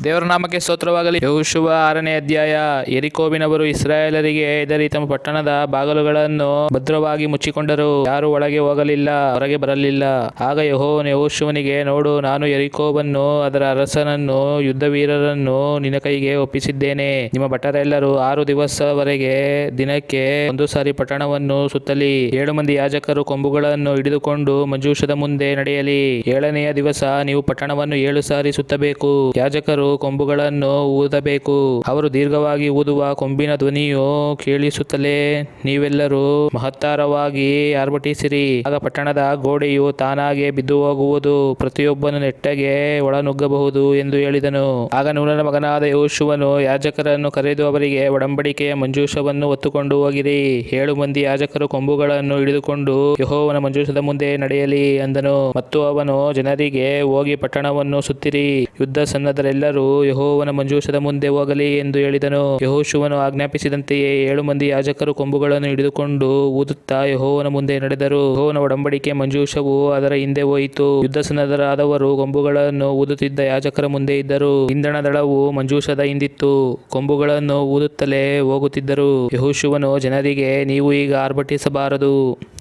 ದೇವರ ನಾಮಕ್ಕೆ ಸ್ತೋತ್ರವಾಗಲಿ. ಯೆಹೋಶುವ 6ನೇ ಅಧ್ಯಾಯ. ಯೆರಿಕೋವಿನವರು ಇಸ್ರಾಯೇಲರಿಗೆ ಹೆದರಿ ತಮ್ಮ ಪಟ್ಟಣದ ಬಾಗಲುಗಳನ್ನು ಭದ್ರವಾಗಿ ಮುಚ್ಚಿಕೊಂಡರು. ಯಾರು ಒಳಗೆ ಹೋಗಲಿಲ್ಲ, ಹೊರಗೆ ಬರಲಿಲ್ಲ. ಆಗ ಯೆಹೋವನು ಯೆಹೋಶುವನಿಗೆ, ನೋಡು, ನಾನು ಯೆರಿಕೋವನ್ನು, ಅದರ ಅರಸನನ್ನು, ಯುದ್ಧವೀರರನ್ನು ನಿನ್ನ ಕೈಗೆ ಒಪ್ಪಿಸಿದ್ದೇನೆ. ನಿಮ್ಮ ಭಟರೆಲ್ಲರೂ 6 ದಿವಸವರೆಗೆ ದಿನಕ್ಕೆ 1 ಸಾರಿ ಪಟ್ಟಣವನ್ನು ಸುತ್ತಲಿ. 7 ಮಂದಿ ಯಾಜಕರು ಕೊಂಬುಗಳನ್ನು ಹಿಡಿದುಕೊಂಡು ಮಂಜೂಷದ ಮುಂದೆ ನಡೆಯಲಿ. 7ನೆಯ ದಿವಸ ನೀವು ಪಟ್ಟಣವನ್ನು 7 ಸಾರಿ ಸುತ್ತಬೇಕು. ಯಾಜಕರು ಕೊಂಬುಗಳನ್ನು ಊದಬೇಕು. ಅವರು ದೀರ್ಘವಾಗಿ ಊದುವ ಕೊಂಬಿನ ಧ್ವನಿಯು ಕೇಳಿಸುತ್ತಲೇ ನೀವೆಲ್ಲರೂ ಮಹತ್ತರವಾಗಿ ಆರ್ಭಟಿಸಿರಿ. ಆಗ ಪಟ್ಟಣದ ಗೋಡೆಯು ತಾನಾಗೆ ಬಿದ್ದು ಹೋಗುವುದು, ಪ್ರತಿಯೊಬ್ಬನು ನೆಟ್ಟಗೆ ಒಳನುಗ್ಗಬಹುದು ಎಂದು ಹೇಳಿದನು. ಆಗ ನೂನನ ಮಗನಾದ ಯೆಹೋಶುವನು ಯಾಜಕರನ್ನು ಕರೆದು ಅವರಿಗೆ, ಒಡಂಬಡಿಕೆಯ ಮಂಜೂಷವನ್ನು ಹೊತ್ತುಕೊಂಡು ಹೋಗಿರಿ. 7 ಮಂದಿ ಯಾಜಕರು ಕೊಂಬುಗಳನ್ನು ಹಿಡಿದುಕೊಂಡು ಯೆಹೋವನ ಮಂಜೂಷದ ಮುಂದೆ ನಡೆಯಲಿ ಅಂದನು. ಮತ್ತು ಅವನು ಜನರಿಗೆ, ಹೋಗಿ ಪಟ್ಟಣವನ್ನು ಸುತ್ತಿರಿ, ಯುದ್ಧ ಸನ್ನದ್ಧರೆಲ್ಲರೂ ಯೆಹೋವನ ಮಂಜೂಷದ ಮುಂದೆ ಹೋಗಲಿ ಎಂದು ಹೇಳಿದನು. ಯೆಹೋಶುವನು ಆಜ್ಞಾಪಿಸಿದಂತೆಯೇ 7 ಮಂದಿ ಯಾಜಕರು ಕೊಂಬುಗಳನ್ನು ಹಿಡಿದುಕೊಂಡು ಊದುತ್ತಾ ಯೆಹೋವನ ಮುಂದೆ ನಡೆದರು. ಯೆಹೋವನ ಒಡಂಬಡಿಕೆ ಮಂಜೂಷವು ಅದರ ಹಿಂದೆ ಹೋಯಿತು. ಯುದ್ಧ ಸನ್ನದ್ಧರಾದವರು ಕೊಂಬುಗಳನ್ನು ಊದುತ್ತಿದ್ದ ಯಾಜಕರ ಮುಂದೆ ಇದ್ದರು. ಇಂಧನ ದಳವು ಮಂಜೂಷದ ಹಿಂದಿತ್ತು. ಕೊಂಬುಗಳನ್ನು ಊದುತ್ತಲೇ ಹೋಗುತ್ತಿದ್ದರು. ಯೆಹೋಶುವನು ಜನರಿಗೆ, ನೀವು ಈಗ ಆರ್ಭಟಿಸಬಾರದು.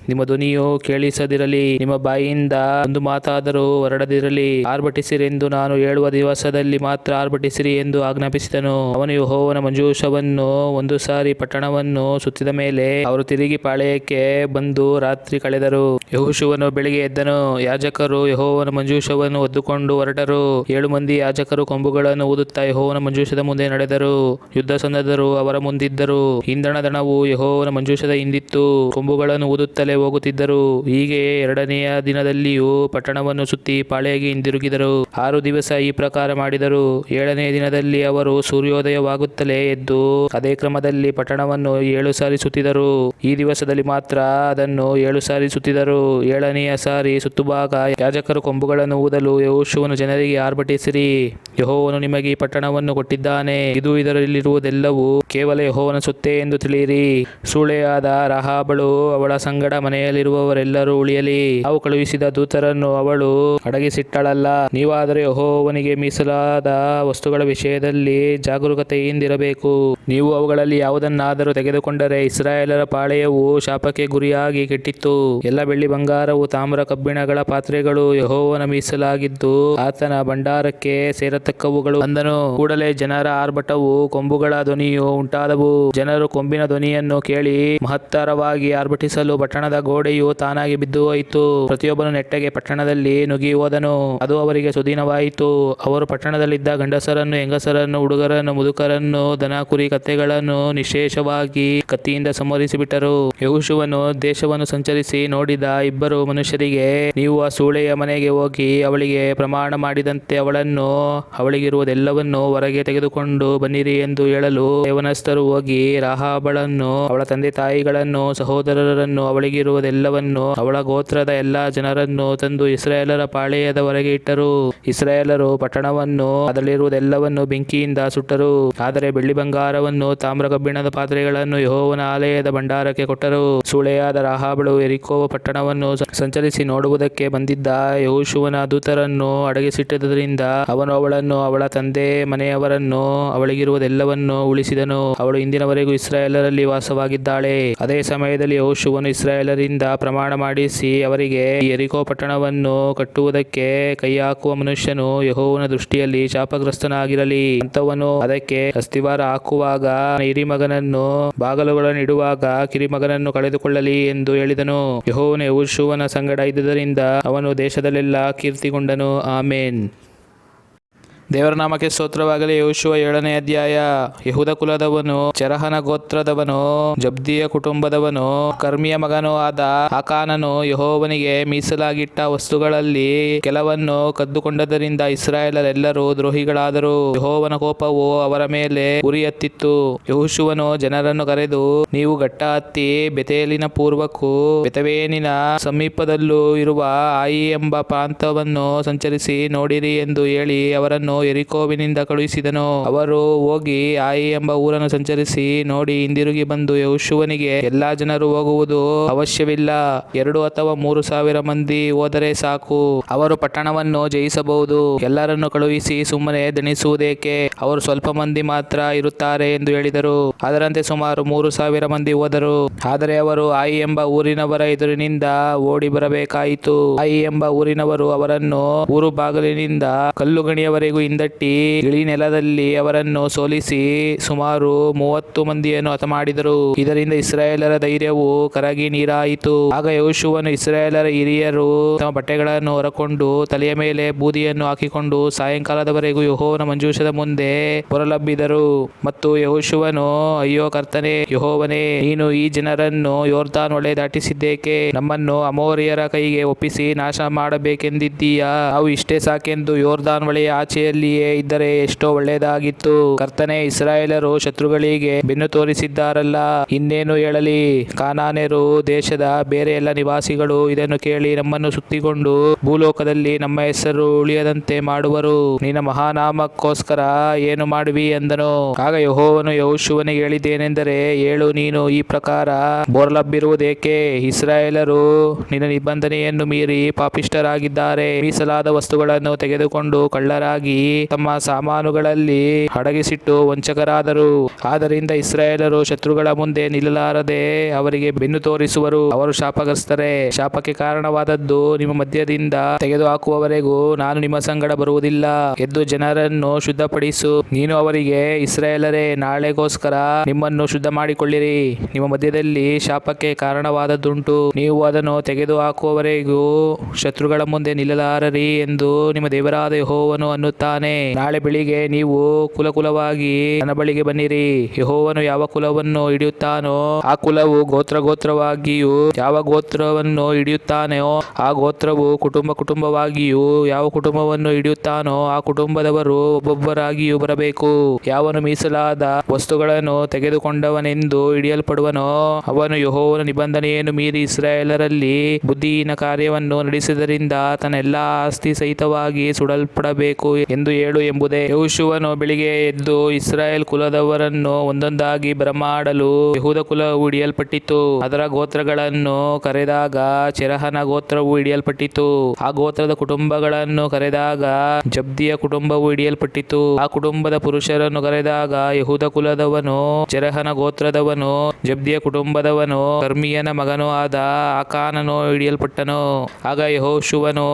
ನಿಮ್ಮ ಧ್ವನಿಯು ಕೇಳಿಸದಿರಲಿ. ನಿಮ್ಮ ಬಾಯಿಯಿಂದ ಒಂದು ಮಾತಾದರೂ ಹೊರಡದಿರಲಿ. ಆರ್ಭಟಿಸಿರೆಂದು ನಾನು ಹೇಳುವ ದಿವಸದಲ್ಲಿ ಮಾತ್ರ ಆರ್ಭಟಿಸಿರಿ ಎಂದು ಆಜ್ಞಾಪಿಸಿದನು. ಅವನು ಯೆಹೋವನ ಮಂಜೂಷವನ್ನು 1 ಸಾರಿ ಪಟ್ಟಣವನ್ನು ಸುತ್ತಿದ ಮೇಲೆ ಅವರು ತಿರುಗಿ ಪಾಳೆಯಕ್ಕೆ ಬಂದು ರಾತ್ರಿ ಕಳೆದರು. ಯೆಹೋಶುವನು ಬೆಳಿಗ್ಗೆ ಎದ್ದನು. ಯಾಜಕರು ಯೆಹೋವನ ಮಂಜೂಷವನ್ನು ಹೊದ್ದುಕೊಂಡು ಹೊರಟರು. 7 ಮಂದಿ ಯಾಜಕರು ಕೊಂಬುಗಳನ್ನು ಊದುತ್ತಾ ಯೆಹೋವನ ಮಂಜೂಷದ ಮುಂದೆ ನಡೆದರು. ಯುದ್ಧ ಸನ್ನದ್ಧರು ಅವರ ಮುಂದಿದ್ದರು. ಇಂಧನ ದಳವು ಯೆಹೋವನ ಮಂಜೂಷದ ಹಿಂದಿತ್ತು. ಕೊಂಬುಗಳನ್ನು ಊದುತ್ತಲೇ ಹೋಗುತ್ತಿದ್ದರು. ಹೀಗೆ 2ನೆಯ ದಿನದಲ್ಲಿಯೂ ಪಟ್ಟಣವನ್ನು ಸುತ್ತಿ ಪಾಳೆಯಗೆ ಹಿಂದಿರುಗಿದರು. 6 ದಿವಸ ಈ ಪ್ರಕಾರ ಮಾಡಿದರು. 7ನೇ ದಿನದಲ್ಲಿ ಅವರು ಸೂರ್ಯೋದಯವಾಗುತ್ತಲೇ ಎದ್ದು ಅದೇ ಕ್ರಮದಲ್ಲಿ ಪಟ್ಟಣವನ್ನು 7 ಸಾರಿ ಸುತ್ತಿದರು. ಈ ದಿವಸದಲ್ಲಿ ಮಾತ್ರ ಅದನ್ನು 7 ಸಾರಿ ಸುತ್ತಿದರು. 7ನೆಯ ಸಾರಿ ಸುತ್ತುವಾಗ ಯಾಜಕರು ಕೊಂಬುಗಳನ್ನು ಊದಲು ಯೆಹೋಶುವನು ಜನರಿಗೆ, ಆರ್ಭಟಿಸಿರಿ, ಯೆಹೋವನು ನಿಮಗೆ ಈ ಪಟ್ಟಣವನ್ನು ಕೊಟ್ಟಿದ್ದಾನೆ. ಇದು ಇದರಲ್ಲಿರುವುದೆಲ್ಲವೂ ಕೇವಲ ಯೆಹೋವನ ಸೊತ್ತೇ ಎಂದು ತಿಳಿಯಿರಿ. ಸೂಳೆಯಾದ ರಾಹಾಬಳು ಅವಳ ಸಂಗಡ ಮನೆಯಲ್ಲಿರುವವರೆಲ್ಲರೂ ಉಳಿಯಲಿ. ನಾವು ಕಳುಹಿಸಿದ ದೂತರನ್ನು ಅವಳು ಅಡಗಿಸಿಟ್ಟಳಲ್ಲ. ನೀವಾದರೆ ಯೆಹೋವನಿಗೆ ಮೀಸಲಾದ ವಸ್ತುಗಳ ವಿಷಯದಲ್ಲಿ ಜಾಗರೂಕತೆಯಿಂದಿರಬೇಕು. ನೀವು ಅವುಗಳಲ್ಲಿ ಯಾವುದನ್ನಾದರೂ ತೆಗೆದುಕೊಂಡರೆ, ಇಸ್ರಾಯೇಲರ ಪಾಳೆಯವು ಶಾಪಕ್ಕೆ ಗುರಿಯಾಗಿ ಕೆಟ್ಟಿತ್ತು. ಎಲ್ಲ ಬೆಳ್ಳಿ ಬಂಗಾರವು, ತಾಮ್ರ ಕಬ್ಬಿಣಗಳ ಪಾತ್ರೆಗಳು ಯೆಹೋವನ ಮೀಸಲಾಗಿದ್ದು ಆತನ ಭಂಡಾರಕ್ಕೆ ಸೇರತಕ್ಕವುಗಳು ಅಂದನು. ಕೂಡಲೇ ಜನರ ಆರ್ಭಟವೂ ಕೊಂಬುಗಳ ಧ್ವನಿಯೂ ಉಂಟಾದವು. ಜನರು ಕೊಂಬಿನ ಧ್ವನಿಯನ್ನು ಕೇಳಿ ಮಹತ್ತರವಾಗಿ ಆರ್ಭಟಿಸಲು ಪಟ್ಟಣದ ಗೋಡೆಯು ತಾನಾಗಿ ಬಿದ್ದು ಹೋಯಿತು. ಪ್ರತಿಯೊಬ್ಬನು ನೆಟ್ಟಗೆ ಪಟ್ಟಣದಲ್ಲಿ ನುಗ್ಗಿ ಹೋದನು. ಅದು ಅವರಿಗೆ ಸುದಿನವಾಯಿತು. ಅವರು ಪಟ್ಟಣದಲ್ಲಿದ್ದ ಗಂಡಸರನ್ನು, ಹೆಂಗಸರನ್ನು, ಹುಡುಗರನ್ನು, ಮುದುಕರನ್ನು, ದನ, ಕುರಿ, ಕತ್ತೆಗಳನ್ನು ನಿಶ್ಶೇಷವಾಗಿ ಕತ್ತಿಯಿಂದ ಸಂಹರಿಸಿಬಿಟ್ಟರು. ಯೆಹೋಶುವನು ದೇಶವನ್ನು ಸಂಚರಿಸಿ ನೋಡಿದ 2 ಮನುಷ್ಯರಿಗೆ, ನೀವು ಆ ಸೂಳೆಯ ಮನೆಗೆ ಹೋಗಿ ಅವಳಿಗೆ ಪ್ರಮಾಣ ಮಾಡಿದಂತೆ ಅವಳನ್ನು, ಅವಳಿಗಿರುವುದೆಲ್ಲವನ್ನೂ ಹೊರಗೆ ತೆಗೆದುಕೊಂಡು ಬನ್ನಿರಿ ಎಂದು ಹೇಳಲು, ಯೌವನಸ್ಥರು ಹೋಗಿ ರಾಹಾಬಳನ್ನು, ಅವಳ ತಂದೆ ತಾಯಿಗಳನ್ನು, ಸಹೋದರರನ್ನು, ಅವಳಿಗಿರುವುದೆಲ್ಲವನ್ನೂ, ಅವಳ ಗೋತ್ರದ ಎಲ್ಲಾ ಜನರನ್ನು ತಂದು ಇಸ್ರಾಯೇಲರ ಪಾಳೆಯದ ಹೊರಗೆ ಇಟ್ಟರು. ಇಸ್ರಾಯೇಲರು ಪಟ್ಟಣವನ್ನು ಅದರಲ್ಲಿರುವುದೆಲ್ಲವನ್ನು ಬೆಂಕಿಯಿಂದ ಸುಟ್ಟರು. ಆದರೆ ಬೆಳ್ಳಿ ಬಂಗಾರವನ್ನು, ತಾಮ್ರ ಕಬ್ಬಿಣದ ಪಾತ್ರೆಗಳನ್ನು ಯೆಹೋವನ ಆಲಯದ ಭಂಡಾರಕ್ಕೆ ಕೊಟ್ಟರು. ಸೂಳೆಯಾದ ರಾಹಾಬಳು ಯೆರಿಕೋ ಪಟ್ಟಣವನ್ನು ಸಂಚರಿಸಿ ನೋಡುವುದಕ್ಕೆ ಬಂದಿದ್ದ ಯೆಹೋಶುವನ ದೂತರನ್ನು ಅಡಗಿಸಿಟ್ಟದ್ದರಿಂದ ಅವನು ಅವಳನ್ನು, ಅವಳ ತಂದೆ ಮನೆಯವರನ್ನು, ಅವಳಿಗಿರುವುದೆಲ್ಲವನ್ನೂ ಉಳಿಸಿದನು. ಅವಳು ಇಂದಿನವರೆಗೂ ಇಸ್ರಾಯೇಲರಲ್ಲಿ ವಾಸವಾಗಿದ್ದಾಳೆ. ಅದೇ ಸಮಯದಲ್ಲಿ ಯೆಹೋಶುವನು ಇಸ್ರಾಯೇಲರಿಂದ ಪ್ರಮಾಣ ಮಾಡಿಸಿ ಅವರಿಗೆ, ಈ ಯೆರಿಕೋ ಪಟ್ಟಣವನ್ನು ಕಟ್ಟುವುದಕ್ಕೆ ಕೈಹಾಕುವ ಮನುಷ್ಯನು ಯೆಹೋವನ ದೃಷ್ಟಿಯಲ್ಲಿ ಶಾಪಗ್ರಸ್ತನಾಗಿರಲಿ. ಅಂಥವನು ಅದಕ್ಕೆ ಅಸ್ತಿವಾರ ಹಾಕುವಾಗ ಹಿರಿಮಗನನ್ನು, ಬಾಗಲುಗಳನ್ನಿಡುವಾಗ ಕಿರಿಮಗನನ್ನು ಕಳೆದುಕೊಳ್ಳಲಿ ಎಂದು ಹೇಳಿದನು. ಯೆಹೋವನು ಯೆಹೋಶುವನ ಸಂಗಡ ಇದ್ದುದರಿಂದ ಅವನು ದೇಶದಲ್ಲೆಲ್ಲ ಕೀರ್ತಿಗೊಂಡನು. ಆಮೆನ್. ದೇವರ ನಾಮಕ್ಕೆ ಸ್ತೋತ್ರವಾಗಲಿ. ಯೆಹೋಶುವ 7ನೇ ಅಧ್ಯಾಯ. ಯೆಹೂದ ಕುಲದವನು, ಚೆರಹನ ಗೋತ್ರದವನು, ಜಬ್ದಿಯ ಕುಟುಂಬದವನು, ಕರ್ಮಿಯ ಮಗನೂ ಆದ ಆಕಾನನು ಯೆಹೋವನಿಗೆ ಮೀಸಲಾಗಿಟ್ಟ ವಸ್ತುಗಳಲ್ಲಿ ಕೆಲವನ್ನು ಕದ್ದುಕೊಂಡದರಿಂದ ಇಸ್ರಾಯೇಲರೆಲ್ಲರೂ ದ್ರೋಹಿಗಳಾದರು. ಯೆಹೋವನ ಕೋಪವು ಅವರ ಮೇಲೆ ಉರಿಯತ್ತಿತ್ತು. ಯೆಹೋಶುವನು ಜನರನ್ನು ಕರೆದು, ನೀವು ಗಟ್ಟಾ ಹತ್ತಿ ಬೆತೇಲಿನ ಪೂರ್ವಕ್ಕೂ ಬೆತವೇನಿನ ಸಮೀಪದಲ್ಲೂ ಇರುವ ಆಯಿ ಎಂಬ ಪ್ರಾಂತವನ್ನು ಸಂಚರಿಸಿ ನೋಡಿರಿ ಎಂದು ಹೇಳಿ ಅವರನ್ನು ಯೆರಿಕೋವಿನಿಂದ ಕಳುಹಿಸಿದನು. ಅವರು ಹೋಗಿ ಆಯಿ ಎಂಬ ಊರನ್ನು ಸಂಚರಿಸಿ ನೋಡಿ ಹಿಂದಿರುಗಿ ಬಂದು ಯೆಹೋಶುವನಿಗೆ, ಎಲ್ಲಾ ಜನರು ಹೋಗುವುದು ಅವಶ್ಯವಿಲ್ಲ, 2 ಅಥವಾ 3,000 ಮಂದಿ ಹೋದರೆ ಸಾಕು, ಅವರು ಪಟ್ಟಣವನ್ನು ಜಯಿಸಬಹುದು, ಎಲ್ಲರನ್ನು ಕಳುಹಿಸಿ ಸುಮ್ಮನೆ ದಣಿಸುವುದೇಕೆ, ಅವರು ಸ್ವಲ್ಪ ಮಂದಿ ಮಾತ್ರ ಇರುತ್ತಾರೆ ಎಂದು ಹೇಳಿದರು. ಅದರಂತೆ ಸುಮಾರು 3,000 ಮಂದಿ ಹೋದರು. ಆದರೆ ಅವರು ಆಯಿ ಎಂಬ ಊರಿನವರ ಎದುರಿನಿಂದ ಓಡಿ ಬರಬೇಕಾಯಿತು. ಆಯಿ ಎಂಬ ಊರಿನವರು ಅವರನ್ನು ಊರು ಬಾಗಿಲಿನಿಂದ ಕಲ್ಲುಗಣಿಯವರೆಗೂ ಹಿಂದಟ್ಟಿ ಇಳಿನೆಲದಲ್ಲಿ ಅವರನ್ನು ಸೋಲಿಸಿ ಸುಮಾರು 30 ಮಂದಿಯನ್ನು ಹತಮಾಡಿದರು. ಇದರಿಂದ ಇಸ್ರಾಯೇಲರ ಧೈರ್ಯವು ಕರಗಿ ನೀರಾಯಿತು. ಆಗ ಯೆಹೋಶುವನು ಇಸ್ರಾಯೇಲರ ಹಿರಿಯರು ತಮ್ಮ ಬಟ್ಟೆಗಳನ್ನು ಹೊರಕೊಂಡು ತಲೆಯ ಮೇಲೆ ಬೂದಿಯನ್ನು ಹಾಕಿಕೊಂಡು ಸಾಯಂಕಾಲದವರೆಗೂ ಯೆಹೋವನ ಮಂಜೂಷದ ಮುಂದೆ ಹೊರಲಬ್ಬಿದರು. ಮತ್ತು ಯೆಹೋಶುವನು, ಅಯ್ಯೋ ಕರ್ತನೇ ಯೆಹೋವನೇ, ನೀನು ಈ ಜನರನ್ನು ಯೊರ್ದಾನ್ ಹೊಳೆ ದಾಟಿಸಿದ್ದೇಕೆ? ನಮ್ಮನ್ನು ಅಮೋರಿಯರ ಕೈಗೆ ಒಪ್ಪಿಸಿ ನಾಶ ಮಾಡಬೇಕೆಂದಿದ್ದೀಯಾ? ನಾವು ಇಷ್ಟೇ ಸಾಕೆಂದು ಯೊರ್ದಾನ್ ಹೊಳೆಯ ಆಚೆಯಲ್ಲಿಯೇ ಇದ್ದರೆ ಎಷ್ಟೋ ಒಳ್ಳೆಯದಾಗಿತ್ತು. ಕರ್ತನೇ, ಇಸ್ರಾಯೇಲರು ಶತ್ರುಗಳಿಗೆ ಬೆನ್ನು ತೋರಿಸಿದ್ದಾರಲ್ಲ, ಇನ್ನೇನು ಹೇಳಲಿ? ಕಾನಾನ್ಯರು, ದೇಶದ ಬೇರೆ ಎಲ್ಲ ನಿವಾಸಿಗಳು ಇದನ್ನು ಕೇಳಿ ನಮ್ಮನ್ನು ಸುತ್ತಿಕೊಂಡು ಭೂಲೋಕದಲ್ಲಿ ನಮ್ಮ ಹೆಸರು ಉಳಿಯದಂತೆ ಮಾಡುವರು. ನಿನ್ನ ಮಹಾನಾಮಕ್ಕೋಸ್ಕರ ಏನು ಮಾಡುವಿ ಎಂದನು. ಆಗ ಯೆಹೋವನು ಯೆಹೋಶುವನಿಗೆ ಹೇಳಿದ್ದೇನೆಂದರೆ, ಏಳು, ನೀನು ಈ ಪ್ರಕಾರ ಬೋರ್ಲಬ್ಬಿರುವುದೇಕೆ? ಇಸ್ರಾಯೇಲರು ನಿನ್ನ ನಿಬಂಧನೆಯನ್ನು ಮೀರಿ ಪಾಪಿಷ್ಠರಾಗಿದ್ದಾರೆ. ಮೀಸಲಾದ ವಸ್ತುಗಳನ್ನು ತೆಗೆದುಕೊಂಡು ಕಳ್ಳರಾಗಿ ತಮ್ಮ ಸಾಮಾನುಗಳಲ್ಲಿ ಅಡಗಿಸಿಟ್ಟು ವಂಚಕರಾದರು. ಆದ್ದರಿಂದ ಇಸ್ರಾಯೇಲರು ಶತ್ರುಗಳ ಮುಂದೆ ನಿಲ್ಲಲಾರದೆ ಅವರಿಗೆ ಬೆನ್ನು ತೋರಿಸುವರು. ಅವರು ಶಾಪಗ್ರಸ್ತರೇ. ಶಾಪಕ್ಕೆ ಕಾರಣವಾದದ್ದು ನಿಮ್ಮ ಮಧ್ಯದಿಂದ ತೆಗೆದುಹಾಕುವವರೆಗೂ ನಾನು ನಿಮ್ಮ ಸಂಗಡ ಬರುವುದಿಲ್ಲ. ಎದ್ದು ಜನರನ್ನು ಶುದ್ಧಪಡಿಸು. ನೀನು ಅವರಿಗೆ, ಇಸ್ರಾಯೇಲರೇ, ನಾಳೆಗೋಸ್ಕರ ನಿಮ್ಮನ್ನು ಶುದ್ಧ ಮಾಡಿಕೊಳ್ಳಿರಿ. ನಿಮ್ಮ ಮಧ್ಯದಲ್ಲಿ ಶಾಪಕ್ಕೆ ಕಾರಣವಾದದ್ದುಂಟು. ನೀವು ಅದನ್ನು ತೆಗೆದುಹಾಕುವವರೆಗೂ ಶತ್ರುಗಳ ಮುಂದೆ ನಿಲ್ಲಲಾರರಿ ಎಂದು ನಿಮ್ಮ ದೇವರಾದ ಯೆಹೋವನು ಅನ್ನುತ್ತಾನೆ. ನಾಳೆ ಬೆಳಿಗ್ಗೆ ನೀವು ಕುಲಕುಲವಾಗಿ ನನ್ನ ಬಳಿಗೆ ಬನ್ನಿರಿ. ಯೆಹೋವನು ಯಾವ ಕುಲವನ್ನು ಹಿಡಿಯುತ್ತಾನೋ ಆ ಕುಲವು ಗೋತ್ರವಾಗಿಯೂ, ಯಾವ ಗೋತ್ರವನ್ನು ಹಿಡಿಯುತ್ತಾನೋ ಆ ಗೋತ್ರವು ಕುಟುಂಬವಾಗಿಯೂ, ಯಾವ ಕುಟುಂಬವನ್ನು ಹಿಡಿಯುತ್ತಾನೋ ಆ ಕುಟುಂಬದವರು ಒಬ್ಬೊಬ್ಬರಾಗಿಯೂ ಬರಬೇಕು. ಯಾವನು ಮೀಸಲಾದ ವಸ್ತುಗಳನ್ನು ತೆಗೆದುಕೊಂಡವನೆಂದು ಹಿಡಿಯಲ್ಪಡುವನೋ ಅವನು ಯೆಹೋವನ ನಿಬಂಧನೆಯನ್ನು ಮೀರಿ ಇಸ್ರಾಯೇಲರಲ್ಲಿ ಬುದ್ಧಿಹೀನ ಕಾರ್ಯವನ್ನು ನಡೆಸಿದ್ದರಿಂದ ತನ್ನ ಎಲ್ಲಾ ಆಸ್ತಿ ಸಹಿತವಾಗಿ ಸುಡಲ್ಪಡಬೇಕು ಎಂದು ಹೇಳು ಎಂಬುದೇ. ಯೆಹೋಶುವನು ಬೆಳಿಗ್ಗೆ ಎದ್ದು ಇಸ್ರಾಯೇಲ್ ಕುಲದವರನ್ನು ಒಂದೊಂದಾಗಿ ಬರಮಾಡಲು ಯೆಹೂದ ಕುಲವು ಹಿಡಿಯಲ್ಪಟ್ಟಿತು. ಅದರ ಗೋತ್ರಗಳನ್ನು ಕರೆದಾಗ ಚೆರಹನ ಗೋತ್ರವು ಹಿಡಿಯಲ್ಪಟ್ಟಿತು. ಆ ಗೋತ್ರದ ಕುಟುಂಬಗಳನ್ನು ಕರೆದಾಗ ಜಬ್ದಿಯ ಕುಟುಂಬವು ಹಿಡಿಯಲ್ಪಟ್ಟಿತು. ಆ ಕುಟುಂಬದ ಪುರುಷರನ್ನು ಕರೆದಾಗ ಯೆಹೂದ ಕುಲದವನು, ಚೆರಹನ ಗೋತ್ರದವನು, ಜಬ್ದಿಯ ಕುಟುಂಬದವನು, ಕರ್ಮಿಯನ ಮಗನೂ ಆದ ಆಕಾನನು ಹಿಡಿಯಲ್ಪಟ್ಟನು. ಆಗ ಯೆಹೋಶುವನು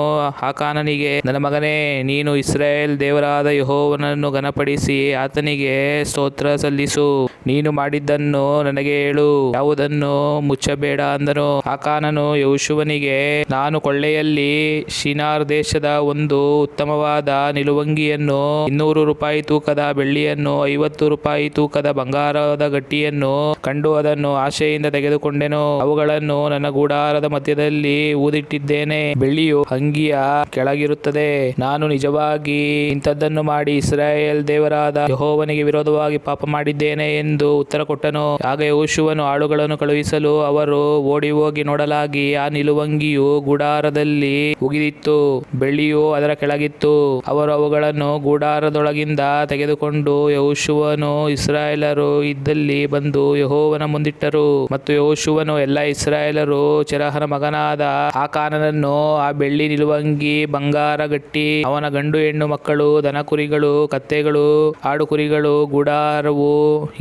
ಆಕಾನನಿಗೆ, ನನ್ನ ಮಗನೇ, ನೀನು ಇಸ್ರಾಯೇಲ್ ದೇವರಾದ ಯೆಹೋವನನ್ನು ಘನಪಡಿಸಿ ಆತನಿಗೆ ಸ್ತೋತ್ರ ಸಲ್ಲಿಸು. ನೀನು ಮಾಡಿದ್ದನ್ನು ನನಗೆ ಹೇಳು, ಯಾವುದನ್ನು ಮುಚ್ಚಬೇಡ ಅಂದನು. ಆಕಾನನು ಯೆಹೋಶುವನಿಗೆ, ನಾನು ಕೊಳ್ಳೆಯಲ್ಲಿ ಶಿನಾರ್ ದೇಶದ ಒಂದು ಉತ್ತಮವಾದ ನಿಲುವಂಗಿಯನ್ನು, 200 ರೂಪಾಯಿ ತೂಕದ ಬೆಳ್ಳಿಯನ್ನು, 50 ರೂಪಾಯಿ ತೂಕದ ಬಂಗಾರದ ಗಟ್ಟಿಯನ್ನು ಕಂಡು ಅದನ್ನು ಆಶೆಯಿಂದ ತೆಗೆದುಕೊಂಡೆನು. ಅವುಗಳನ್ನು ನನ್ನ ಗುಡಾರದ ಮಧ್ಯದಲ್ಲಿ ಊದಿಟ್ಟಿದ್ದೇನೆ. ಬೆಳ್ಳಿಯು ಅಂಗಿಯ ಕೆಳಗಿರುತ್ತದೆ. ನಾನು ನಿಜವಾಗಿ ಇಂಥದ್ದನ್ನು ಮಾಡಿ ಇಸ್ರಾಯೇಲ್ ದೇವರಾದ ಯೆಹೋವನಿಗೆ ವಿರೋಧವಾಗಿ ಪಾಪ ಮಾಡಿದ್ದೇನೆ ಎಂದು ಉತ್ತರ ಕೊಟ್ಟನು. ಆಗ ಯೆಹೋಶುವನು ಆಳುಗಳನ್ನು ಕಳುಹಿಸಲು ಅವರು ಓಡಿ ಹೋಗಿ ನೋಡಲಾಗಿ ಆ ನಿಲುವಂಗಿಯು ಗುಡಾರದಲ್ಲಿ ಉಗಿದಿತ್ತು, ಬೆಳ್ಳಿಯು ಅದರ ಕೆಳಗಿತ್ತು. ಅವರು ಅವುಗಳನ್ನು ಗುಡಾರದೊಳಗಿಂದ ತೆಗೆದುಕೊಂಡು ಯೆಹೋಶುವನು ಇಸ್ರಾಯೇಲರು ಇದ್ದಲ್ಲಿ ಬಂದು ಯೆಹೋವನ ಮುಂದಿಟ್ಟರು. ಮತ್ತು ಯೆಹೋಶುವನು ಎಲ್ಲಾ ಇಸ್ರಾಯೇಲರು ಚೆರಹನ ಮಗನಾದ ಆಕಾನನನ್ನು, ಆ ಬೆಳ್ಳಿ ನಿಲುವಂಗಿ, ಬಂಗಾರ ಗಟ್ಟಿ, ಅವನ ಗಂಡು ಹೆಣ್ಣು ಮಕ್ಕಳು, ದನ ಕುರಿಗಳು, ಕತ್ತೆಗಳು, ಆಡು ಕುರಿಗಳು, ಗುಡಾರವು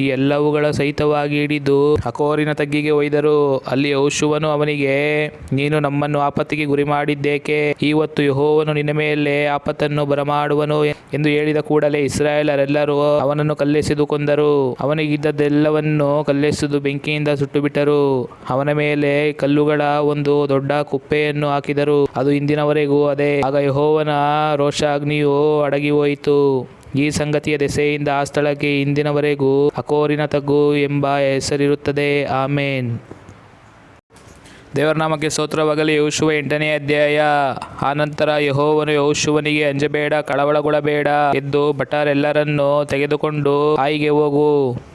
ಈ ಎಲ್ಲವುಗಳ ಸಹಿತವಾಗಿ ಹಿಡಿದು ಅಕೋರಿನ ತಗ್ಗಿಗೆ ಒಯ್ದರು. ಅಲ್ಲಿ ಯೆಹೋಶುವನು ಅವನಿಗೆ, ನೀನು ನಮ್ಮನ್ನು ಆಪತ್ತಿಗೆ ಗುರಿ ಮಾಡಿದ್ದೇಕೆ? ಇವತ್ತು ಯೆಹೋವನು ನಿನ್ನ ಮೇಲೆ ಆಪತ್ತನ್ನು ಬರಮಾಡುವನು ಎಂದು ಹೇಳಿದ ಕೂಡಲೇ ಇಸ್ರಾಯೇಲರೆಲ್ಲರೂ ಅವನನ್ನು ಕಲ್ಲೆಸೆದು ಕೊಂದರು. ಅವನಿಗಿದ್ದದ್ದೆಲ್ಲವನ್ನು ಕಲ್ಲೆಸೆದು ಬೆಂಕಿಯಿಂದ ಸುಟ್ಟುಬಿಟ್ಟರು. ಅವನ ಮೇಲೆ ಕಲ್ಲುಗಳ ಒಂದು ದೊಡ್ಡ ಕುಪ್ಪೆಯನ್ನು ಹಾಕಿದರು. ಅದು ಇಂದಿನವರೆಗೂ ಅದೇ. ಆಗ ಯೆಹೋವನ ರೋಷಾಗ್ನಿಯು ಅಡಗಿ ಹೋಯಿತು. ಈ ಸಂಗತಿಯ ದೆಸೆಯಿಂದ ಆ ಸ್ಥಳಕ್ಕೆ ಇಂದಿನವರೆಗೂ ಅಕೋರಿನ ತಗ್ಗು ಎಂಬ ಹೆಸರಿರುತ್ತದೆ. ಆಮೇನ್. ದೇವರ ನಾಮಕ್ಕೆ ಸ್ತೋತ್ರವಾಗಲಿ. ಯೆಹೋಶುವ 8ನೇ ಅಧ್ಯಾಯ. ಆನಂತರ ಯೆಹೋವನು ಯೆಹೋಶುವನಿಗೆ, ಅಂಜಬೇಡ, ಕಳವಳಗೊಳ್ಳಬೇಡ, ಎದ್ದು ಭಟರೆಲ್ಲರನ್ನು ತೆಗೆದುಕೊಂಡು ಆಯಿಗೆ ಹೋಗು.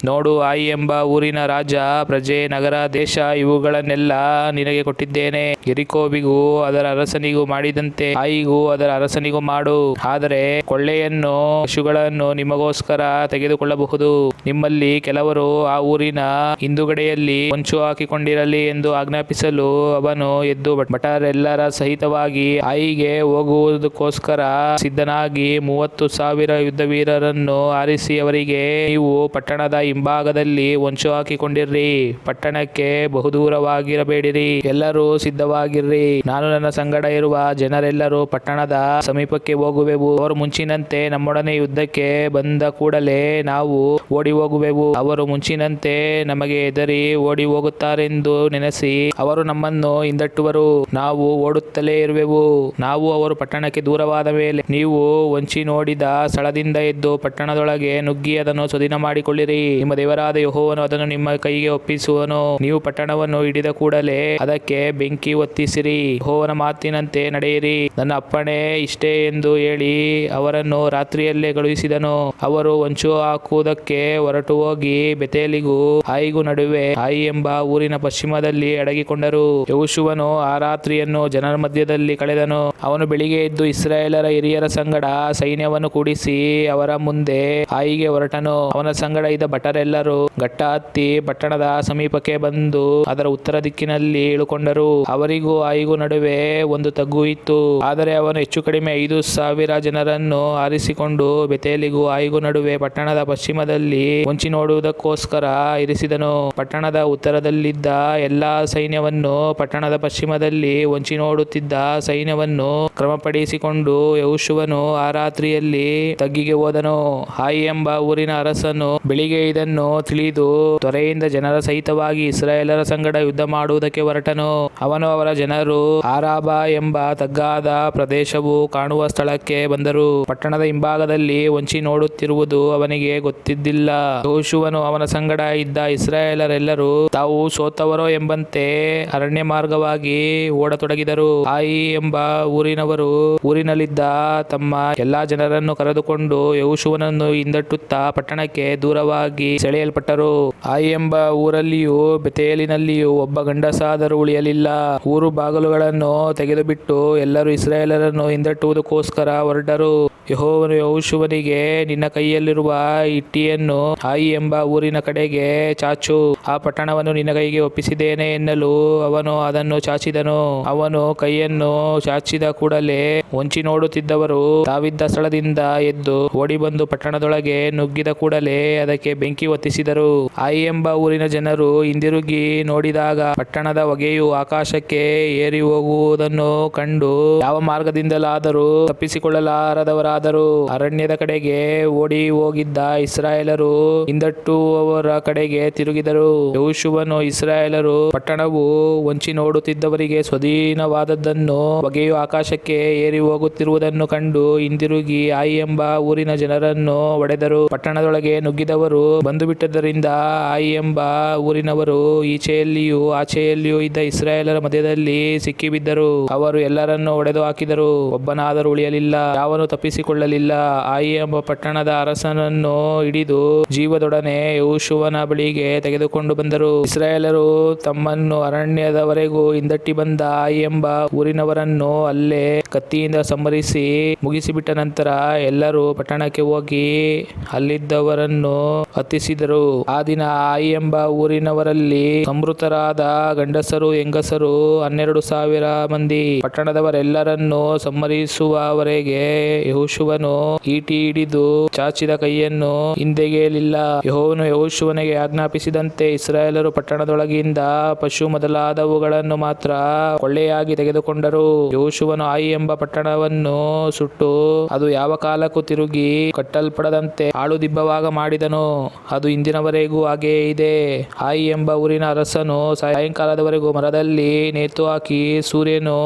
ನೋಡು, ಆಯಿ ಎಂಬ ಊರಿನ ರಾಜ, ಪ್ರಜೆ, ನಗರ, ದೇಶ ಇವುಗಳನ್ನೆಲ್ಲ ನಿನಗೆ ಕೊಟ್ಟಿದ್ದೇನೆ. ಯೆರಿಕೋವಿಗೂ ಅದರ ಅರಸನಿಗೂ ಮಾಡಿದಂತೆ ಆಯಿಗೂ ಅದರ ಅರಸನಿಗೂ ಮಾಡು. ಆದರೆ ಕೊಳ್ಳೆಯನ್ನು, ಪಶುಗಳನ್ನು ನಿಮಗೋಸ್ಕರ ತೆಗೆದುಕೊಳ್ಳಬಹುದು. ನಿಮ್ಮಲ್ಲಿ ಕೆಲವರು ಆ ಊರಿನ ಹಿಂದುಗಡೆಯಲ್ಲಿ ಹೊಂಚು ಹಾಕಿಕೊಂಡಿರಲಿ ಎಂದು ಆಜ್ಞಾಪಿಸಲು ಅವನು ಎದ್ದು ಭಟರೆಲ್ಲರ ಸಹಿತವಾಗಿ ಆಯಿಗೆ ಹೋಗುವುದಕ್ಕೋಸ್ಕರ ಸಿದ್ಧನಾಗಿ 30,000 ಯುದ್ಧವೀರರನ್ನು ಆರಿಸಿ ಅವರಿಗೆ, ನೀವು ಪಟ್ಟಣದ ಹಿಂಭಾಗದಲ್ಲಿ ಹೊಂಚು ಹಾಕಿಕೊಂಡಿರ್ರಿ, ಪಟ್ಟಣಕ್ಕೆ ಬಹುದೂರವಾಗಿರಬೇಡಿರಿ, ಎಲ್ಲರೂ ಸಿದ್ಧವಾಗಿರ್ರಿ. ನಾನು ನನ್ನ ಸಂಗಡ ಇರುವ ಜನರೆಲ್ಲರೂ ಪಟ್ಟಣದ ಸಮೀಪಕ್ಕೆ ಹೋಗುವೆವು. ಅವರು ಮುಂಚಿನಂತೆ ನಮ್ಮೊಡನೆ ಯುದ್ಧಕ್ಕೆ ಬಂದ ಕೂಡಲೇ ನಾವು ಓಡಿ ಹೋಗುವೆವು. ಅವರು ಮುಂಚಿನಂತೆ ನಮಗೆ ಹೆದರಿ ಓಡಿ ಹೋಗುತ್ತಾರೆಂದು ನೆನೆಸಿ ಅವರು ನಮ್ಮನ್ನು ಹಿಂದಟ್ಟುವರು. ನಾವು ಓಡುತ್ತಲೇ ಇರುವೆವು. ನಾವು ಅವರು ಪಟ್ಟಣಕ್ಕೆ ದೂರವಾದ ಮೇಲೆ ನೀವು ಹೊಂಚಿ ನೋಡಿದ ಸ್ಥಳದಿಂದ ಎದ್ದು ಪಟ್ಟಣದೊಳಗೆ ನುಗ್ಗಿ ಅದನ್ನು ಸ್ವಾಧೀನ ಮಾಡಿಕೊಳ್ಳಿರಿ. ನಿಮ್ಮ ದೇವರಾದ ಯೆಹೋವನು ಅದನ್ನು ನಿಮ್ಮ ಕೈಗೆ ಒಪ್ಪಿಸುವನು. ನೀವು ಪಟ್ಟಣವನ್ನು ಹಿಡಿದ ಕೂಡಲೇ ಅದಕ್ಕೆ ಬೆಂಕಿ ಹೊತ್ತಿಸಿರಿ. ಯೆಹೋವನ ಮಾತಿನಂತೆ ನಡೆಯಿರಿ. ನನ್ನ ಅಪ್ಪಣೆ ಇಷ್ಟೇ ಎಂದು ಹೇಳಿ ಅವರನ್ನು ರಾತ್ರಿಯಲ್ಲೇ ಕಳುಹಿಸಿದನು. ಅವರು ಹೊಂಚು ಹಾಕುವುದಕ್ಕೆ ಹೊರಟು ಹೋಗಿ ಬೆತೇಲಿಗೂ ಆಯಿಗೂ ನಡುವೆ ಆಯಿ ಎಂಬ ಊರಿನ ಪಶ್ಚಿಮದಲ್ಲಿ ಅಡಗಿಕೊಂಡರು. ಯೆಹೋಶುವನು ಆ ರಾತ್ರಿಯನ್ನು ಜನರ ಮಧ್ಯದಲ್ಲಿ ಕಳೆದನು. ಅವನು ಬೆಳಿಗ್ಗೆ ಎದ್ದು ಇಸ್ರಾಯೇಲರ ಹಿರಿಯರ ಸಂಗಡ ಸೈನ್ಯವನ್ನು ಕೂಡಿಸಿ ಅವರ ಮುಂದೆ ಆಯಿಗೆ ಹೊರಟನು. ಅವನ ಸಂಗಡ ಇದ್ದ ಭಟರೆಲ್ಲರೂ ಘಟ್ಟ ಹತ್ತಿ ಪಟ್ಟಣದ ಸಮೀಪಕ್ಕೆ ಬಂದು ಅದರ ಉತ್ತರ ದಿಕ್ಕಿನಲ್ಲಿ ಇಳುಕೊಂಡರು. ಅವರಿಗೂ ಆಯಿಗೂ ನಡುವೆ ಒಂದು ತಗ್ಗು ಇತ್ತು. ಆದರೆ ಅವನು ಹೆಚ್ಚು ಕಡಿಮೆ 5,000 ಜನರನ್ನು ಆರಿಸಿಕೊಂಡು ಬೆತೇಲಿಗೂ ಆಯಿಗೂ ನಡುವೆ ಪಟ್ಟಣದ ಪಶ್ಚಿಮದಲ್ಲಿ ಹೊಂಚಿ ನೋಡುವುದಕ್ಕೋಸ್ಕರ ಇರಿಸಿದನು. ಪಟ್ಟಣದ ಉತ್ತರದಲ್ಲಿದ್ದ ಎಲ್ಲಾ ಸೈನ್ಯವನ್ನು ಪಟ್ಟಣದ ಪಶ್ಚಿಮದಲ್ಲಿ ಹೊಂಚಿ ನೋಡುತ್ತಿದ್ದ ಸೈನ್ಯವನ್ನು ಕ್ರಮಪಡಿಸಿಕೊಂಡು ಯೆಹೋಶುವನು ಆ ರಾತ್ರಿಯಲ್ಲಿ ತಗ್ಗಿಗೆ ಹೋದನು. ಆಯಿ ಎಂಬ ಊರಿನ ಅರಸನು ಬೆಳಿಗ್ಗೆ ಇದನ್ನು ತಿಳಿದು ತ್ವರೆಯಿಂದ ಜನರ ಸಹಿತವಾಗಿ ಇಸ್ರಾಯೇಲರ ಸಂಗಡ ಯುದ್ಧ ಮಾಡುವುದಕ್ಕೆ ಹೊರಟನು. ಅವನು ಅವರ ಜನರು ಆರಾಬಾ ಎಂಬ ತಗ್ಗಾದ ಪ್ರದೇಶವು ಕಾಣುವ ಸ್ಥಳಕ್ಕೆ ಬಂದರು. ಪಟ್ಟಣದ ಹಿಂಭಾಗದಲ್ಲಿ ಹೊಂಚಿ ನೋಡುತ್ತಿರುವುದು ಅವನಿಗೆ ಗೊತ್ತಿದ್ದಿಲ್ಲ. ಯೆಹೋಶುವನು ಅವನ ಸಂಗಡ ಇದ್ದ ಇಸ್ರಾಯೇಲರೆಲ್ಲರೂ ತಾವು ಸೋತವರೋ ಎಂಬಂತೆ ಅರಣ್ಯ ಮಾರ್ಗವಾಗಿ ಓಡತೊಡಗಿದರು. ಆಯಿ ಎಂಬ ಊರಿನವರು ಊರಿನಲ್ಲಿದ್ದ ತಮ್ಮ ಎಲ್ಲಾ ಜನರನ್ನು ಕರೆದುಕೊಂಡು ಯೆಹೋಶುವನನ್ನು ಹಿಂದಟ್ಟುತ್ತಾ ಪಟ್ಟಣಕ್ಕೆ ದೂರವಾಗಿ ಸೆಳೆಯಲ್ಪಟ್ಟರು. ಆಯಿ ಎಂಬ ಊರಲ್ಲಿಯೂ ಬೆತೇಲಿನಲ್ಲಿಯೂ ಒಬ್ಬ ಗಂಡಸಾದರೂ ಉಳಿಯಲಿಲ್ಲ. ಊರು ಬಾಗಿಲುಗಳನ್ನು ತೆಗೆದುಬಿಟ್ಟು ಎಲ್ಲರೂ ಇಸ್ರಾಯೇಲರನ್ನು ಹಿಂದಟ್ಟುವುದಕ್ಕೋಸ್ಕರ ಹೊರಟರು. ಯೆಹೋವನು ಯೆಹೋಶುವನಿಗೆ, ನಿನ್ನ ಕೈಯಲ್ಲಿರುವ ಈಟಿಯನ್ನು ಆಯಿ ಎಂಬ ಊರಿನ ಕಡೆಗೆ ಚಾಚು, ಆ ಪಟ್ಟಣವನ್ನು ನಿನ್ನ ಕೈಗೆ ಒಪ್ಪಿಸಿದ್ದೇನೆ ಎನ್ನಲು ಅವನು ಅದನ್ನು ಚಾಚಿದನು. ಅವನು ಕೈಯನ್ನು ಚಾಚಿದ ಕೂಡಲೇ ಹೊಂಚಿ ನೋಡುತ್ತಿದ್ದವರು ತಾವಿದ್ದ ಸ್ಥಳದಿಂದ ಎದ್ದು ಓಡಿ ಬಂದು ಪಟ್ಟಣದೊಳಗೆ ನುಗ್ಗಿದ ಕೂಡಲೇ ಅದಕ್ಕೆ ಬೆಂಕಿ ಹೊತ್ತಿಸಿದರು. ಆಯಿ ಎಂಬ ಊರಿನ ಜನರು ಹಿಂದಿರುಗಿ ನೋಡಿದಾಗ ಪಟ್ಟಣದ ಹೊಗೆಯು ಆಕಾಶಕ್ಕೆ ಏರಿ ಹೋಗುವುದನ್ನು ಕಂಡು ಯಾವ ಮಾರ್ಗದಿಂದಲಾದರೂ ತಪ್ಪಿಸಿಕೊಳ್ಳಲಾರದವರಾದರು. ಅರಣ್ಯದ ಕಡೆಗೆ ಓಡಿ ಹೋಗಿದ್ದ ಇಸ್ರಾಯೇಲರು ಹಿಂದಟ್ಟುವವರ ಕಡೆಗೆ ತಿರುಗಿದರು. ಯೆಹೋಶುವನು ಇಸ್ರಾಯೇಲರು ಪಟ್ಟಣವು ಹೊಂಚಿ ನೋಡುತ್ತಿದ್ದವರಿಗೆ ಸ್ವಾಧೀನವಾದದ್ದನ್ನು, ಹೊಗೆಯು ಆಕಾಶಕ್ಕೆ ಏರಿ ಹೋಗುತ್ತಿರುವುದನ್ನು ಕಂಡು ಹಿಂದಿರುಗಿ ಆಯಿ ಎಂಬ ಊರಿನ ಜನರನ್ನು ಹೊಡೆದರು. ಪಟ್ಟಣದೊಳಗೆ ನುಗ್ಗಿದವರು ಬಂದು ಬಿಟ್ಟದ್ದರಿಂದ ಆಯಿ ಎಂಬ ಊರಿನವರು ಈಚೆಯಲ್ಲಿಯೂ ಆಚೆಯಲ್ಲಿಯೂ ಇದ್ದ ಇಸ್ರಾಯೇಲರ ಮಧ್ಯದಲ್ಲಿ ಸಿಕ್ಕಿಬಿದ್ದರು. ಅವರು ಎಲ್ಲರನ್ನು ಹೊಡೆದು ಹಾಕಿದರು, ಒಬ್ಬನಾದರೂ ಉಳಿಯಲಿಲ್ಲ, ಯಾವನೂ ತಪ್ಪಿಸಿಕೊಳ್ಳಲಿಲ್ಲ. ಆಯಿ ಎಂಬ ಪಟ್ಟಣದ ಅರಸನನ್ನು ಹಿಡಿದು ಜೀವದೊಡನೆ ಯೆಹೋಶುವನ ಬಳಿಗೆ ತೆಗೆದುಕೊಂಡು ಬಂದರು. ಇಸ್ರಾಯೇಲರು ತಮ್ಮನ್ನು ಅರಣ್ಯದವರೆಗೂ ಹಿಂದಟ್ಟಿ ಬಂದ ಆಯಿ ಎಂಬ ಊರಿನವರನ್ನು ಅಲ್ಲೇ ಕತ್ತಿಯಿಂದ ಸಂಹರಿಸಿ ಮುಗಿಸಿಬಿಟ್ಟ ನಂತರ ಎಲ್ಲರೂ ಪಟ್ಟಣಕ್ಕೆ ಹೋಗಿ ಅಲ್ಲಿದ್ದವರನ್ನು ಹತಿಸಿದರು. ಆ ದಿನ ಆಯಿ ಎಂಬ ಊರಿನವರಲ್ಲಿ ಸಂಹೃತರಾದ ಗಂಡಸರು ಹೆಂಗಸರು 12,000 ಮಂದಿ. ಪಟ್ಟಣದವರೆಲ್ಲರನ್ನು ಸಂಹರಿಸುವವರೆಗೆ ಯೆಹೋಶುವನು ಈಟಿ ಹಿಡಿದು ಚಾಚಿದ ಕೈಯನ್ನು ಹಿಂದೆಗೆಯಲಿಲ್ಲ. ಯೆಹೋವನು ಯೆಹೋಶುವನಿಗೆ ಆಜ್ಞಾಪಿಸಿದಂತೆ ಇಸ್ರಾಯೇಲರು ಪಟ್ಟಣದೊಳಗಿಂದ ಪಶು ಮೊದಲಾದವುಗಳನ್ನು ಮಾತ್ರ ಕೊಳ್ಳೆಯಾಗಿ ತೆಗೆದುಕೊಂಡರು. ಯೆಹೋಶುವನು ಆಯಿ ಎಂಬ ಪಟ್ಟಣವನ್ನು ಸುಟ್ಟು ಅದು ಯಾವ ಕಾಲಕ್ಕೂ ತಿರುಗಿ ಕಟ್ಟಲ್ಪಡದಂತೆ ಹಾಳುದಿಬ್ಬವಾಗ ಮಾಡಿದನು. ಅದು ಇಂದಿನವರೆಗೂ ಹಾಗೆಯೇ ಇದೆ. ಆಯಿ ಎಂಬ ಊರಿನ ಅರಸನು ಸಾಯಂಕಾಲದವರೆಗೂ ಮರದಲ್ಲಿ ನೇತು ಹಾಕಿ ಸೂರ್ಯನು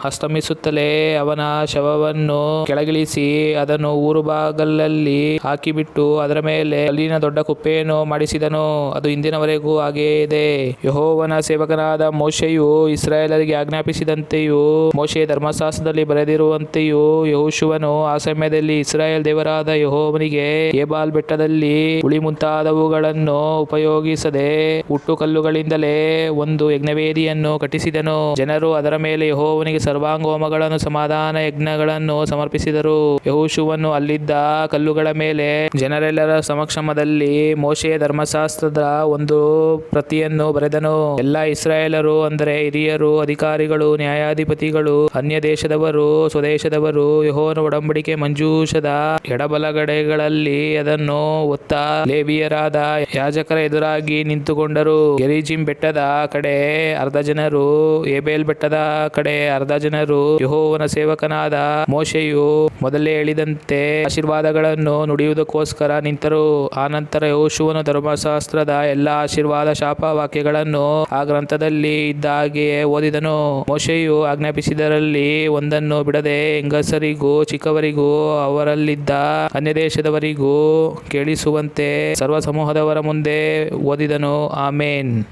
ಅಸ್ತಮಿಸುತ್ತಲೇ ಅವನ ಶವವನ್ನು ಕೆಳಗಿಳಿಸಿ ಅದನ್ನು ಊರು ಬಾಗಲಲ್ಲಿ ಹಾಕಿಬಿಟ್ಟು ಅದರ ಮೇಲೆ ಕಲ್ಲಿನ ದೊಡ್ಡ ಕುಪ್ಪೆಯನ್ನು ಮಾಡಿಸಿದನು. ಅದು ಇಂದಿನವರೆಗೂ ಹಾಗೆಯೇ ಇದೆ. ಯೆಹೋವನ ಸೇವಕನಾದ ಮೋಶೆಯು ಇಸ್ರಾಯೇಲರಿಗೆ ಆಜ್ಞಾಪಿಸಿದಂತೆಯೂ ಮೋಶೆಯ ಧರ್ಮಶಾಸ್ತ್ರದಲ್ಲಿ ಬರೆದಿರುವಂತೆಯೂ ಯೆಹೋಶುವನು ಆ ಸಮಯದಲ್ಲಿ ಇಸ್ರಾಯೇಲ್ ದೇವರಾದ ಯೆಹೋವನಿಗೆ ಏಬಾಲ್ ಬೆಟ್ಟದಲ್ಲಿ ಉಳಿ ಮುಂತಾದವುಗಳನ್ನು ಉಪಯೋಗಿಸದೆ ಹುಟ್ಟುಕಲ್ಲುಗಳಿಂದಲೇ ಒಂದು ಯಜ್ಞವೇದಿಯನ್ನು ಕಟ್ಟಿಸಿದನು. ಜನರು ಅದರ ಮೇಲೆ ಯೆಹೋವನಿಗೆ ಸರ್ವಾಂಗಹೋಮಗಳನ್ನು ಸಮಾಧಾನ ಯಜ್ಞಗಳನ್ನು ಸಮರ್ಪಿಸಿದರು. ಯೆಹೋಶುವನು ಅಲ್ಲಿದ್ದ ಕಲ್ಲುಗಳ ಮೇಲೆ ಜನರೆಲ್ಲರ ಸಮಕ್ಷಮದಲ್ಲಿ ಮೋಶೆಯ ಧರ್ಮಶಾಸ್ತ್ರದ ಒಂದು ಪ್ರತಿಯನ್ನು ಬರೆದನು. ಎಲ್ಲಾ ಇಸ್ರಾಯೇಲರು ಅಂದರೆ ಹಿರಿಯರು, ಅಧಿಕಾರಿಗಳು, ನ್ಯಾಯಾಧಿಪತಿಗಳು, ಅನ್ಯ ದೇಶದವರು, ಸ್ವದೇಶದವರು ಯೆಹೋವನ ಒಡಂಬಡಿಕೆ ಮಂಜೂಷದ ಎಡಬಲಗಡೆಗಳಲ್ಲಿ ಅದನ್ನು ಹೊತ್ತ ಲೇವಿಯರಾದ ಯಾಜಕರ ಎದುರಾಗಿ ನಿಂತುಕೊಂಡರು. ಗೆರಿಜಿಮ್ ಬೆಟ್ಟದ ಕಡೆ ಅರ್ಧ ಜನರು, ಏಬೇಲ್ ಬೆಟ್ಟದ ಕಡೆ ಅರ್ಧ ಜನರು ಯೆಹೋವನ ಸೇವಕನಾದ ಮೋಶೆಯು ಮೊದಲೇ ಹೇಳಿದಂತೆ ಆಶೀರ್ವಾದಗಳನ್ನು ನುಡಿಯುವುದಕ್ಕೋಸ್ಕರ ನಿಂತರು. ಆನಂತರ ಯೆಹೋಶುವನು ಧರ್ಮಶಾಸ್ತ್ರದ ಎಲ್ಲಾ ಆಶೀರ್ವಾದ ಶಾಪ ವಾಕ್ಯಗಳನ್ನು ಆ ಗ್ರಂಥದಲ್ಲಿ ಇದ್ದ ಹಾಗೆಯೇ ಓದಿದನು. ಮೋಶೆಯು ಆಜ್ಞಾಪಿಸಿದರಲ್ಲಿ ಒಂದನ್ನು ಬಿಡದೆ ಹೆಂಗಸರಿಗೂ ಚಿಕ್ಕವರಿಗೂ ಅವರಲ್ಲಿದ್ದ ಅನ್ಯದೇಶದವರಿಗೂ ಕೇಳಿಸುವಂತೆ ಸರ್ವಸಮೂಹದವರ ಮುಂದೆ ಓದಿದನು. ಆಮೇನ್.